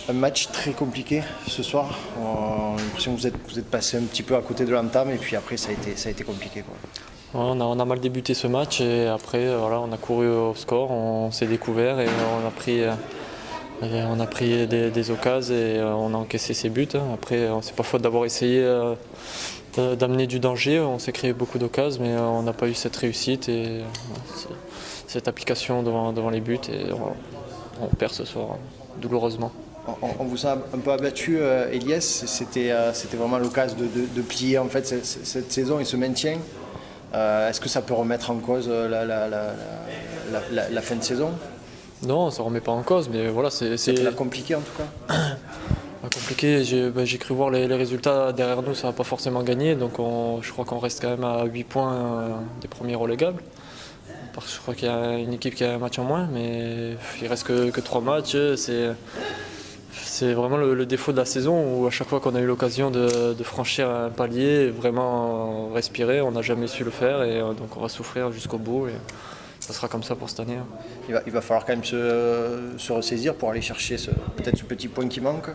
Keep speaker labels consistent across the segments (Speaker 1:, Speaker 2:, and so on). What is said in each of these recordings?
Speaker 1: Un match très compliqué ce soir. On a l'impression que vous êtes passé un petit peu à côté de l'entame et puis après ça a été compliqué, quoi.
Speaker 2: Ouais, on a mal débuté ce match et après voilà, on a couru au score, on s'est découvert et on a pris des occasions et on a encaissé ses buts. Après, c'est pas faute d'avoir essayé d'amener du danger, on s'est créé beaucoup d'occasions mais on n'a pas eu cette réussite et cette application devant les buts et on perd ce soir douloureusement.
Speaker 1: On vous a un peu abattu, Elias. C'était vraiment l'occasion de plier en fait cette saison et ce maintien. Est-ce que ça peut remettre en cause la fin de saison?
Speaker 2: Non, ça ne remet pas en cause, mais voilà, c'est
Speaker 1: compliqué en tout cas.
Speaker 2: compliqué. J'ai cru voir les résultats derrière nous, ça n'a pas forcément gagné, donc je crois qu'on reste quand même à 8 points des premiers relégables. Parce que je crois qu'il y a une équipe qui a un match en moins, mais il reste que 3 matchs. C'est vraiment le défaut de la saison où à chaque fois qu'on a eu l'occasion de franchir un palier, vraiment respirer, on n'a jamais su le faire et donc on va souffrir jusqu'au bout. Et ça sera comme ça pour cette année.
Speaker 1: Il va falloir quand même se ressaisir pour aller chercher peut-être ce petit point qui manque.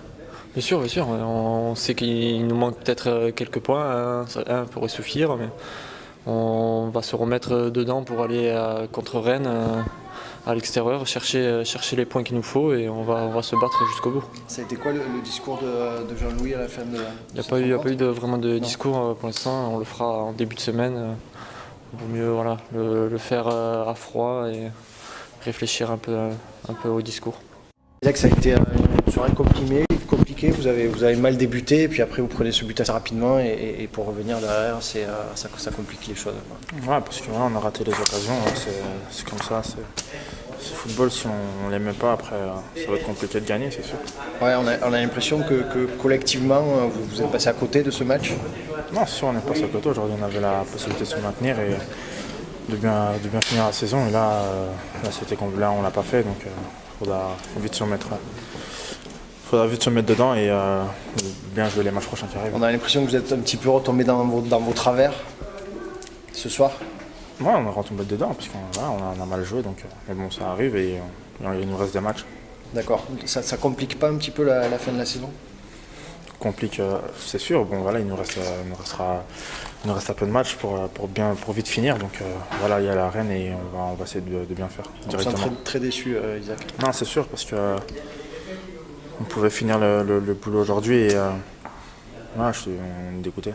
Speaker 2: Bien sûr, bien sûr. On sait qu'il nous manque peut-être quelques points. Un pourrait suffire, mais on va se remettre dedans pour aller contre Rennes à l'extérieur, chercher les points qu'il nous faut et on va se battre jusqu'au bout.
Speaker 1: Ça a été quoi le discours de Jean-Louis à la fin de
Speaker 2: Il n'y a pas eu vraiment de discours pour l'instant. On le fera en début de semaine. Il vaut mieux voilà, le faire à froid et réfléchir un peu au discours.
Speaker 1: C'est que ça a été une soirée compliquée. Vous avez mal débuté, et puis après vous prenez ce but assez rapidement, et pour revenir derrière, ça complique les choses.
Speaker 3: Ouais, parce que on a raté les occasions, c'est comme ça. C'est football, si on ne l'aimait pas, après ça va être compliqué de gagner, c'est sûr.
Speaker 1: Ouais, on a l'impression que collectivement, vous êtes passé à côté de ce match.
Speaker 3: Non, c'est sûr, on est passé à côté. Aujourd'hui, on avait la possibilité de se maintenir et de bien finir la saison. Et là on l'a pas fait, donc il faudra vite se remettre dedans et bien jouer les matchs prochains qui arrivent.
Speaker 1: On a l'impression que vous êtes un petit peu retombé dans vos travers ce soir.
Speaker 3: Ouais, on est retombé dedans parce qu'on a mal joué, donc mais bon, ça arrive et il nous reste des matchs.
Speaker 1: D'accord. Ça complique pas un petit peu la fin de la saison?
Speaker 3: Complique, c'est sûr. Bon, voilà, il nous reste un peu de matchs pour vite finir. Donc voilà, il y a la Rennes et on va essayer de bien faire directement.
Speaker 1: Je suis très déçu, Isaac.
Speaker 3: Non, c'est sûr parce que on pouvait finir le boulot aujourd'hui et je suis dégoûté.